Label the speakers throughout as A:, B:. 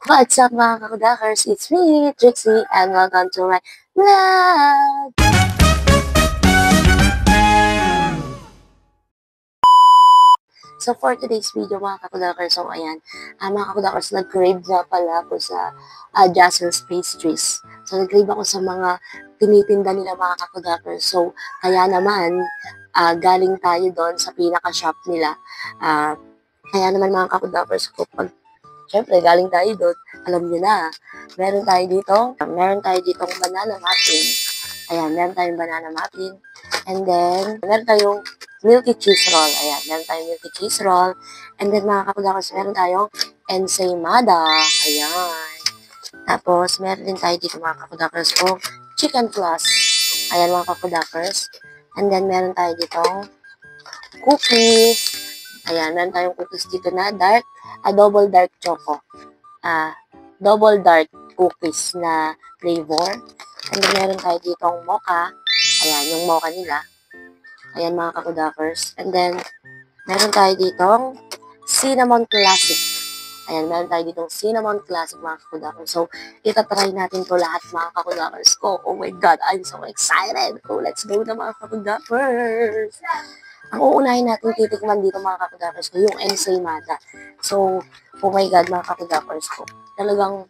A: What's up mga kakudakers? It's me, Trixie, and welcome to my vlog! So for today's video mga kakudakers, so ayan, mga kakudakers, nag-crave na pala ako sa Jazzle's Pastries. So nag-crave ako sa mga tinitinda nila mga kakudakers. So kaya naman, galing tayo doon sa pinaka-shop nila. Kaya naman mga kakudakers ko, syempre, galing tayo doon. Alam niyo na, meron tayo ditong banana muffin. Ayan, meron tayong banana muffin. And then, meron tayong milky cheese roll. Ayan, meron tayong milky cheese roll. And then, mga kapagdakos, meron tayong ensaymada. Ayan. Tapos, meron din tayo dito mga kapagdakos kung chicken plus. Ayan, mga kapagdakos. And then, meron tayo ditong cookies. Ayan, meron tayong cookies dito na double dark choco. Double dark cookies na flavor. And then, meron tayo ditong mocha. Ayan, yung mocha nila. Ayan, mga kakudakers. And then, meron tayo ditong cinnamon classic. Ayan, meron tayo ditong cinnamon classic, mga kakudakers. So, itatry natin to lahat, mga kakudakers ko. Oh my God, I'm so excited. Oh, let's go na, mga kakudakers. Ang uunahin natin titikman dito mga kakudakers ko, yung ensaymada. So, oh my God, mga kakudakers ko. Talagang,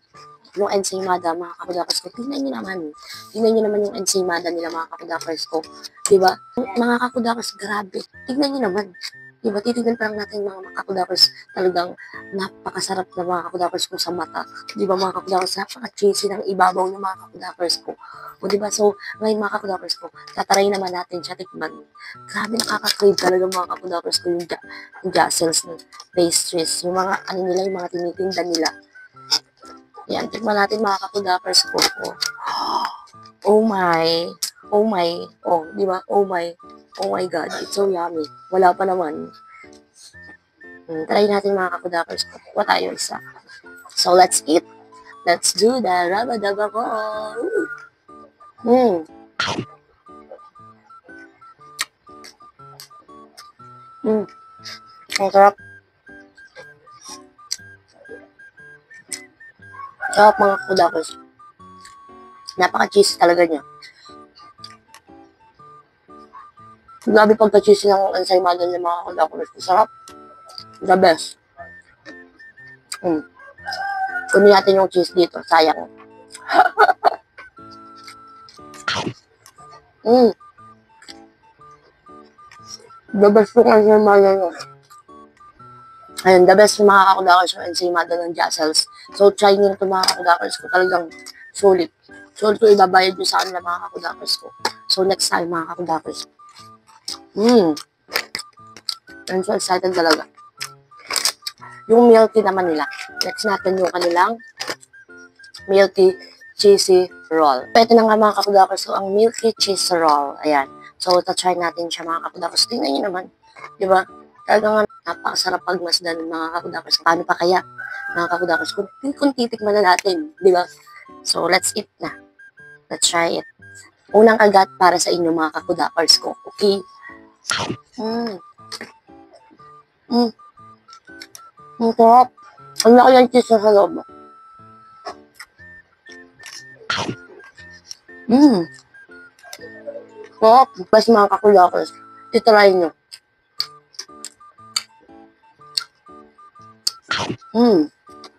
A: yung ensaymada, mga kakudakers ko, tingnan nyo naman. Tingnan nyo naman yung ensaymada nila, mga kakudakers ko. Diba? Mga kakudakers, grabe. Tingnan nyo naman. Diba? Titignan pa lang natin mga kakudakers. Talagang napakasarap na mga kakudakers ko sa mata. Diba mga kakudakers, napaka-cheesy ng ibabaw ng mga kakudakers ko. O diba? So, ngayon mga kakudakers ko, tataray naman natin siya tikman. Grabe, nakaka-crave talaga mga kakudakers ko yung Jazzle's pastries. Yung mga, ano nila, yung mga tinitinda nila. Yan, tikman natin mga kakudakers ko. Oh my. Oh my. Oh, di ba? Oh my. Oh my God. It's so yummy. Wala pa naman. Try natin mga kakudakers ko. Kuha tayo isa. So, let's eat. Let's do the rabadaba ko. Ang sarap. Sarap mga kakudakers. Napaka-cheese talaga niya. Grabe pagka-cheesy ng ensaymada ng mga kakudakers. Sarap. The best. Kunin natin yung cheese dito. Sayang. The best yung ensaymada nyo. Ayun, the best yung mga kakudakers yung ensaymada ng Jazzle's. So, try nyo ito mga kakudakers ko. Talagang sulit. Sulit ko ibabayad nyo sa kanila mga kakudakers ko. So, next time mga kakudakers. I'm so excited talaga. Yung milky naman nila. Next natin yung kanilang milky cheesy roll. Ito na nga mga kakudakers ko, ang milky cheese roll. Ayan. So, try natin siya mga kakudakers. Tingnan nyo naman. Diba? Talagang napakasarap pagmasdan ng mga kakudakers. Paano pa kaya mga kakudakers kung titikman na natin. Diba? So, let's eat na. Let's try it. Unang kagat para sa inyo mga kakudakers ko. Okay? Ang sarap. Ang laki ng cheese sa loob. Sarap. Bas mga kakudakers. Itry nyo.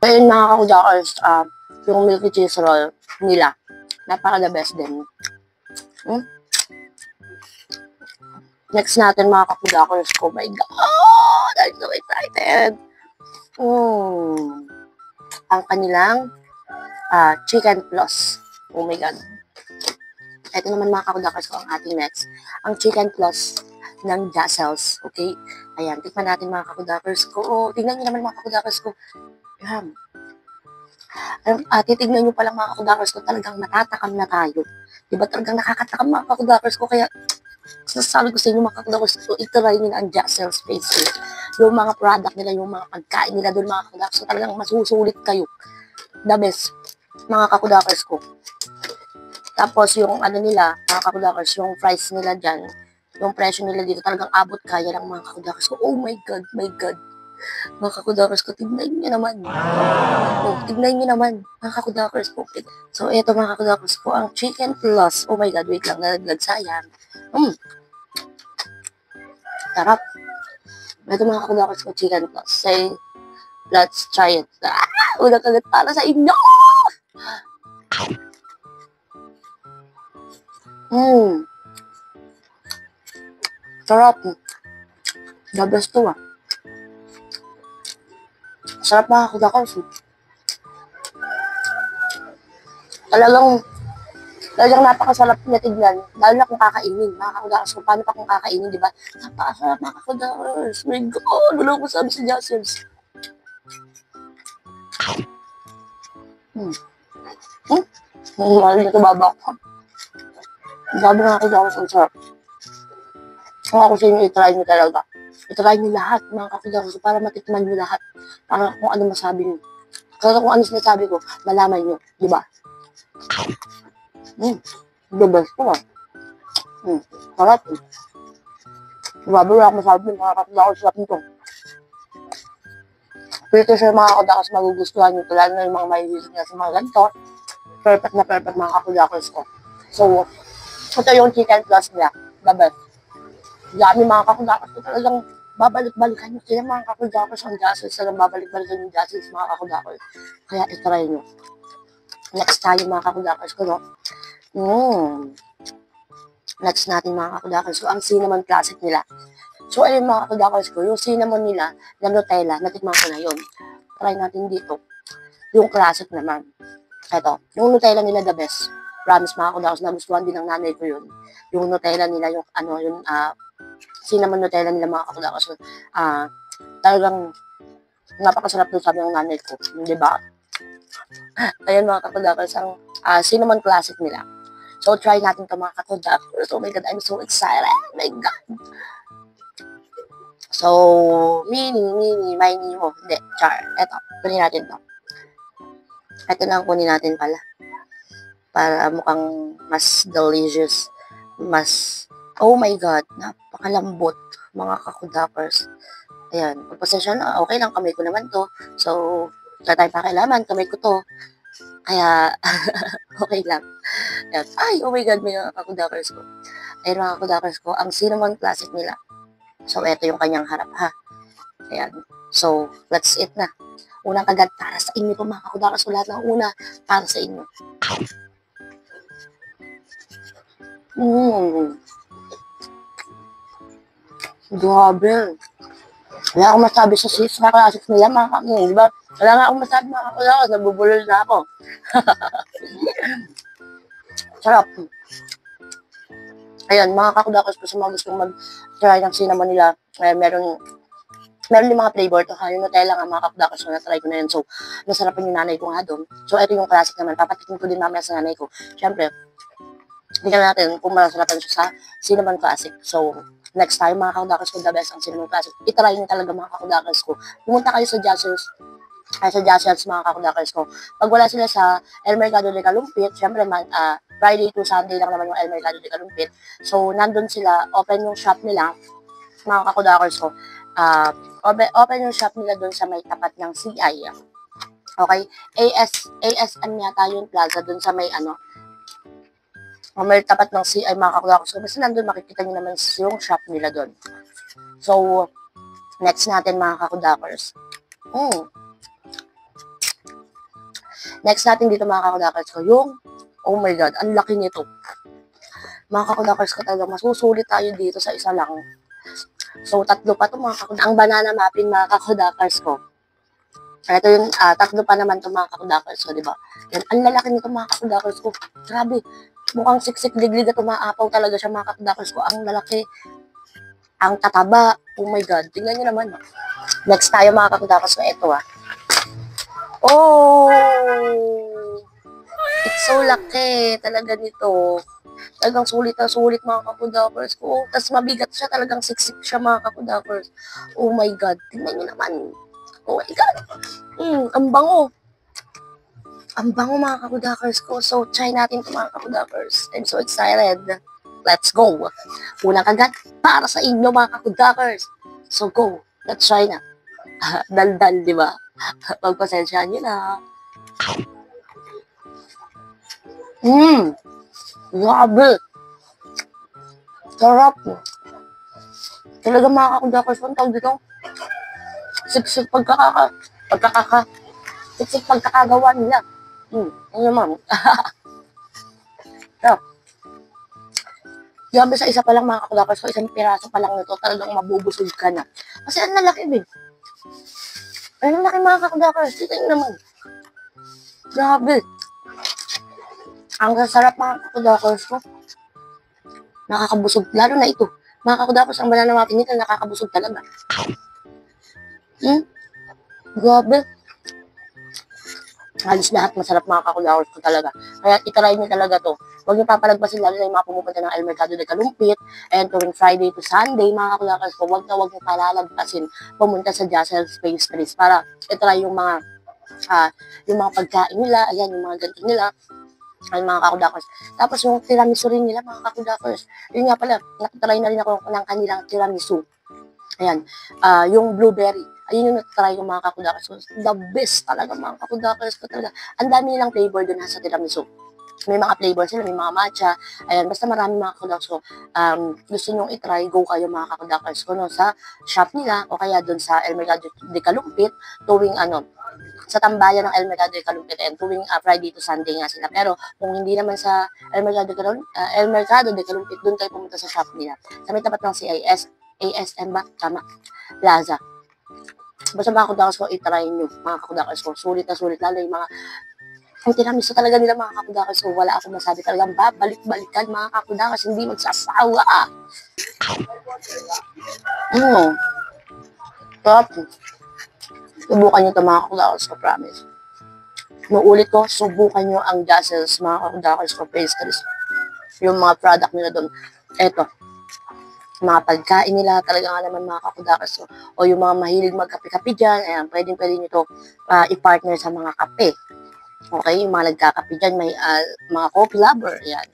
A: Ayun mga kakudakers, yung milky cheese roll nila. Napaka the best din. Next natin mga kakudakers ko. Oh my God! I'm so excited! Ang kanilang chicken plus. Oh my God. Ito naman mga kakudakers ko ang ating next. Ang chicken plus ng Jazzle's. Okay? Ayan, tikman natin mga kakudakers ko. Tingnan nyo naman mga kakudakers ko. Ayan. Titignan nyo palang mga kakudakers ko, talagang natatakam na tayo. Diba talagang nakakatakam mga kakudakers ko, kaya sasabi ko sa inyo mga kakudakers ko, itry nyo na ang Jazzle's pastry. Yung mga product nila, yung mga pagkain nila doon mga kakudakers ko, talagang masusulit kayo. The best, mga kakudakers ko. Tapos yung ano nila, mga kakudakers, yung price nila dyan, yung presyo nila dito, talagang abot kaya lang mga kakudakers ko. Oh my God, my God. Mga kakudakers ko, tignan nyo naman. Tignan nyo naman, mga kakudakers ko. So, ito mga kakudakers ko, ang chicken plus. Oh my God, wait lang, nalaglag, sayang. Sarap. Ito mga kakudakers ko, chicken plus. Say, let's try it. Unang kagat para sa inyo! Sarap. The best to Sarap mga kakudakers. Talagang napakasarap niya tignan. Lalo na kung kakainin. Mga kakudakers kung paano pa kung kakainin, di ba? Napakasarap mga kakudakers. My God, wala ko sabi si Jocelyn. Mahal na ito babak ko. Sabi nga kakudakers, ang sarap. Kung ako sa inyo, itry nyo talaga. Itry nyo lahat, mga kakudakers, para matikman nyo lahat. Para kung ano masabi nyo. Kasi kung ano sinasabi ko, malaman nyo. Di ba? The best ko Sarap Grabe, wala akong masabi mga kakudakers, sarap nito. Pretty sure mga kakudakers magugustuhan nyo. Lalo na yung mga mahihilig nyo sa mga ganito. Perfect na perfect mga kakudakers ko. So, ito yung chicken plus nila. The best. Dami mga kakudakers ko talagang babalik-balikan nyo sila mga kakudakers. Ang Jocelyn talagang babalik-balikan yung Jocelyn mga kakudakers. Kaya itry nyo. Next tayo mga kakudakers ko, no? Next natin mga kakudakers ko, ang cinnamon classic nila. So, ayun mga kakudakers ko, yung cinnamon nila na Nutella, natikman ko na yun. Try natin dito. Yung classic naman. Ito, yung Nutella nila the best. Promise mga kakudakers, nagustuhan din ng nanay ko yun. Yung Nutella nila, yung cinnamon Nutella nila mga kakudakers. Talagang napakasarap doon sabi ng nanay ko. Di ba? Ayan mga kakudakers, ang cinnamon classic nila. So, try natin ito mga kakudakers. Oh my God, I'm so excited. Oh my God. So, mini, mo. Hindi, char. Ito, kunin natin ito. Ito na ang kunin natin pala. Para mukhang mas delicious. Oh my God, napakalambot mga kakudakers. Ayan, pagpasensya na, okay lang, kamay ko naman to. So, wala tayong pakialaman, kamay ko to. Kaya, okay lang. Ayan. Ay, oh my God, may mga kakudakers ko. Ayan mga kakudakers ko, ang cinnamon classic nila. So, ito yung kanyang harap, ha. Ayan. So, let's eat na. Unang kagat para sa inyo po mga kakudakers ko. Lahat ng una para sa inyo. Grabe. Wala akong masabi sa sis na classics nila mga kakudakers. Diba? Wala nga akong masabi mga kakudakers. Nabubulol na ako. Sarap. Ayan, mga kakudakers ko sa mga gustong mag-try ng cinnamon nila. Meron din mga flavor to. Yung Nutella nga mga kakudakers ko, na-try ko na yun. So, nasarapan yung nanay ko nga doon. So, ito yung classic naman. Papatikin ko din mamaya sa nanay ko. Siyempre, tingnan natin kung masarapan siya sa cinnamon classic. So, next time mga kakudakers ko, the best ang cinnamon classic. Itry nyo talaga mga kakudakers ko. Pumunta kayo sa Jocelyn's mga kakudakers ko. Pag wala sila sa El Mercado de Calumpit, syempre Friday to Sunday lang naman yung El Mercado de Calumpit. So, nandun sila, open yung shop nila, mga kakudakers ko. Open yung shop nila dun sa may tapat ng CI. Okay? ASM yata yung plaza dun sa may may tapat ng CI mga kakudakers ko. Basta nandun makikita nyo naman yung shop nila dun. So, next natin mga kakudakers. Next natin dito mga kakudakers ko, yung, oh my God, ang laki nito. Mga kakudakers ko talaga, masusulit tayo dito sa isa lang. So, tatlo pa ito mga kakudakers. Ang banana muffin mga kakudakers ko. Ito yung tatlo pa naman ito mga kakudakers ko, diba? Yan, ang lalaki nito mga kakudakers ko. Grabe, mukhang siksik diglig at umaapaw talaga siya mga kakudakers ko. Ang lalaki, ang tataba. Oh my God, tingnan nyo naman. Next tayo mga kakudakers ko, ito Oh! It's so laki talaga nito. Talagang sulit na sulit mga kakudakers ko. Tapos mabigat siya, talagang siksik siya mga kakudakers. Oh my God, tingnan nyo naman. Oh my God. Ang bango. Ang bango mga kakudakers ko. So, try natin ito mga kakudakers. I'm so excited. Let's go. Unang kagat para sa inyo mga kakudakers. So, go. Let's try na. Daldal, di ba? Pagpasensyahan nyo na. Grabe. Sarap. Talaga mga kakudakers, ang tawag dito. Siksik siksik pagkakagawa nila. Ano naman? Sarap. Grabe, sa isa pa lang mga kakudakers ko, isang piraso pa lang nito, talagang mabubusog ka na. Kasi ang lalaki din. Ang laki mga kakudakers, ito yung naman. Grabe. Ang sarap mga kakudakers ko. Nakakabusog. Lalo na ito. Mga kakudakers, ang banana muffin nito nakakabusog talaga. Grabe. Halos lahat masarap mga kakudakers ko talaga. Kaya itry nyo talaga to. Huwag nyo papalagpasin lalo na yung mga pumupunta ng El Mercado de Calumpit. And tuwing Friday to Sunday, mga kakudakers ko, huwag nyo palalagpasin pumunta sa Jassel Space Trees para itry yung mga pagkain nila. Ayan, yung mga ganito nila. Ay, mga kakudakers. Tapos yung tiramisu rin nila, mga kakudakers. Yun nga pala, nakatry na rin ako ng kanilang tiramisu. Ayan, yung blueberry. Ayun yung natry yung mga kakudakers ko. The best talaga mga kakudakers ko talaga. Ang dami nilang flavor dun sa tiramisu. May mga flavor sila, may mga matcha. Ayan, basta marami mga kakudakers ko. Gusto nyong itry, go kayo mga kakudakers ko, no, sa shop nila o kaya dun sa El Mercado de Calumpit tuwing sa tambayan ng El Mercado de Calumpit and tuwing Friday to Sunday nga sila. Pero kung hindi naman sa El Mercado de Calumpit, dun kayo pumunta sa shop nila. Sa may tapat ng ASM ba? Tama. Plaza. Basta mga kakudakers ko, itry nyo. Mga kakudakers ko, sulit na sulit. Lalo yung mga ang tiramisu talaga nila mga kakudakers ko. Wala akong masabi talagang babalik-balikan mga kakudakers. Hindi magsasawa. Top. Subukan nyo ito mga kakudakers ko, promise. Nuulit ko, subukan nyo ang Jassels mga kakudakers ko pastries. Yung mga product nila doon. Eto. Mga pagkain nila, talaga nga naman mga kakudakers ko. O yung mga mahilig magkape-kape dyan, ayan, pwede nyo ito i-partner sa mga kape. Okay, yung mga nagkakape dyan, may mga coffee lover, ayan.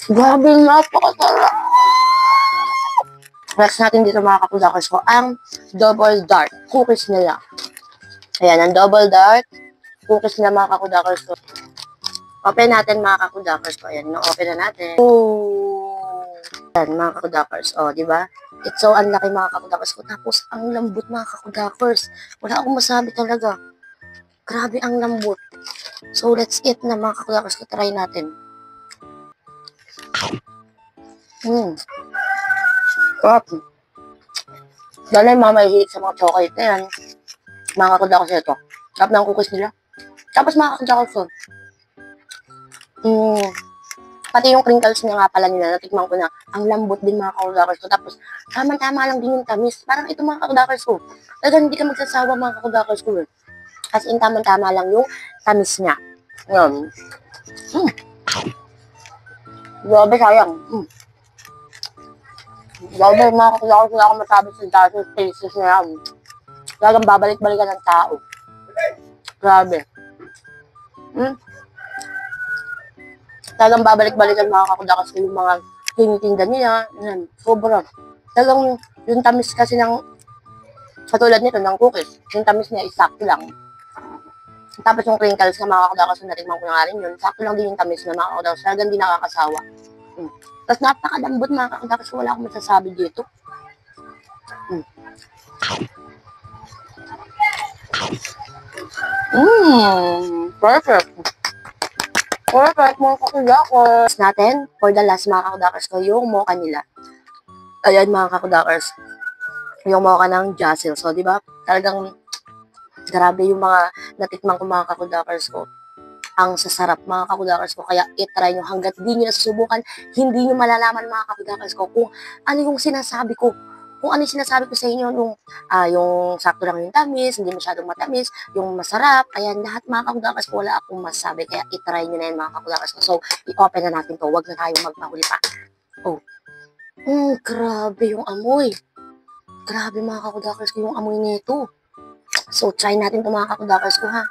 A: Grabe, napakasarap. Next natin dito mga kakudakers ko, ang double dark cookies nila. Ayan, ang double dark cookies nila mga kakudakers ko. Open natin mga kakudakers ko. Ayan, no-open na natin. Ayan, mga kakudakers. O, di ba? It's so unlaki mga kakudakers ko. Tapos, ang lambot mga kakudakers. Wala akong masabi talaga. Grabe ang lambot. So, let's eat na mga kakudakers ko. Try natin. Sarap. Dahil yung mga mahihilig sa mga chocolate na yan. Mga kakudakers ito. Sarap na ang cookies nila. Tapos mga kakudakers ko. Pati yung crinkles niya nga pala nila, natikman ko na, ang lambot din mga kakudakers ko. Tapos, tama-tama lang din yung tamis. Parang ito mga kakudakers ko. Talagang hindi ka magsasawa mga kakudakers ko. As in, tama-tama lang yung tamis niya. Yan. Grabe, sayang. Grabe, mga kakudakers ko, wala akong masabi sa Jassel Spaces na yan. Talagang babalik-balikan ng tao. Grabe. Talagang babalik-balikan mga kakudakers ko yung mga tinitinda niya. Yan, sobra. Talagang yung tamis kasi ng, katulad nito ng cookies, yung tamis niya is sakto lang. Tapos yung crinkles na mga kakudakers ko, natikman ko na nga rin yun, sakto lang din yung tamis na mga kakudakers, talagang di nakakasawa. Tapos napakadambot mga kakudakers ko, wala akong masasabi dito. Perfect. Perfect mga kakudakers. Natin, for the last mga kakudakers ko, yung mocha nila. Ayan mga kakudakers. Yung mocha ng Jassel. So, di ba? Talagang grabe yung mga natikman ko mga kakudakers ko. Ang sasarap mga kakudakers ko. Kaya itry nyo hanggat di nyo nasusubukan, hindi nyo malalaman mga kakudakers ko kung ano yung sinasabi ko. Kung ano yung sinasabi ko sa inyo, yung sakto lang yung tamis, hindi masyadong matamis, yung masarap, ayan, lahat mga kakudakers ko, wala akong masabi. Kaya itry nyo na yun mga kakudakers ko. So, i-open na natin to. Huwag na tayong magpahuli pa. Grabe yung amoy. Grabe mga kakudakers ko yung amoy nito. So, try natin to mga kakudakers ko, ha.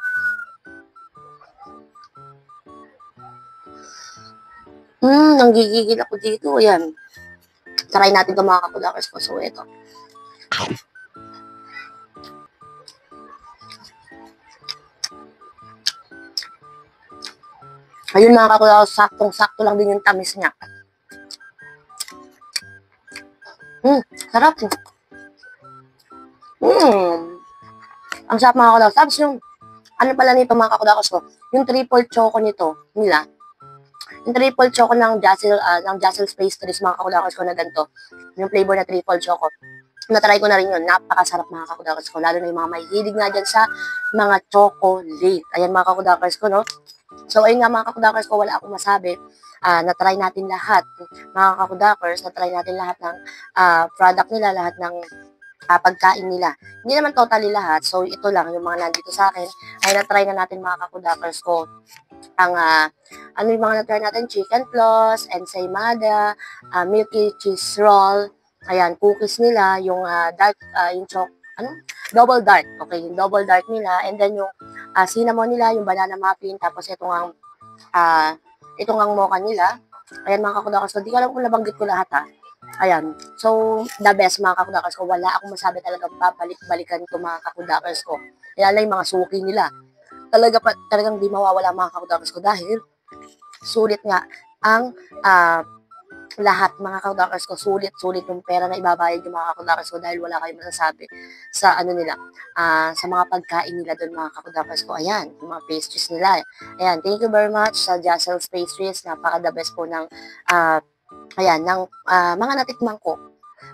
A: Nanggigigil ako dito. Ayan. Try natin ito mga kakudakers ko. So, ito. Ayun mga kakudakers, saktong-sakto lang din yung tamis niya. Sarap. Ang sarap mga kakudakers. Tapos yung, ano pala nito mga kakudakers ko, yung triple choco nila, yung triple choco ng Jassel Pastries mga kakudakers ko na ganito, yung flavor na triple choco, natry ko na rin yun, napakasarap mga kakudakers ko, lalo na yung mga mahilig nga dyan sa mga chocolate. Ayan mga kakudakers ko, no? So, ayun nga mga kakudakers ko, wala akong masabi. Na-try natin lahat, mga kakudakers, na-try natin lahat ng product nila, lahat ng pagkain nila. Hindi naman totally lahat, so ito lang, yung mga nandito sa akin, ay na-try na natin mga kakudakers ko. Ang, ano yung mga na-try natin, chicken floss, ensaymada, milky cheese roll, ayan, cookies nila, yung dark, yung double dark, okay, yung double dark nila, and then yung cinnamon nila, yung banana muffin, tapos itong ang mocha nila. Ayan mga kakudakers ko, di ko alam kung nabanggit ko lahat Ayan. So, the best mga kakudakers ko. Wala akong masabi talaga babalik-balikan ito mga kakudakers ko. Kaya lang yung mga suki nila. Talagang di mawawala mga kakudakers ko dahil sulit nga ang lahat mga kakudakers ko. Sulit yung pera na ibabayad yung mga kakudakers ko dahil wala kayong masasabi sa ano nila, sa mga pagkain nila doon mga kakudakers ko. Ayan, yung mga pastries nila. Ayan, thank you very much sa Jassel's Pastries. Napaka the best po ng ayan, ng mga natikman ko.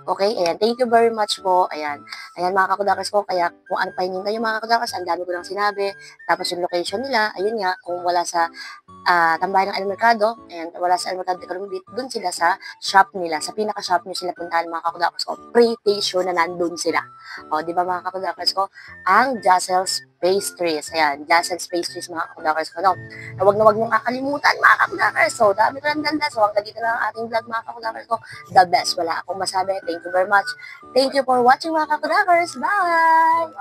A: Okay, ayan, thank you very much po. Ayan, mga kakudakers ko, kaya kung ano pa hinihintay yung mga kakudakers, ang dami ko lang sinabi. Tapos yung location nila, ayun nga, kung wala sa tambayan ng El Mercado, and wala sa El Mercado de Calumbit, dun sila sa shop nila, sa pinaka-shop nyo sila puntahan mga kakudakers ko, pretty sure na nandun sila. O, di ba mga kakudakers ko, ang Jassel's Pastries. Ayan, Jassel's Pastries mga kakudakers ko, no? Na wag niyong kakalimutan mga kakudakers. So, dami ko lang ganda. So, hanggang dito lang ang ating vlog mga kakudakers ko. The best. Wala akong masabi. Thank you very much. Thank you for watching mga kakudakers. Bye!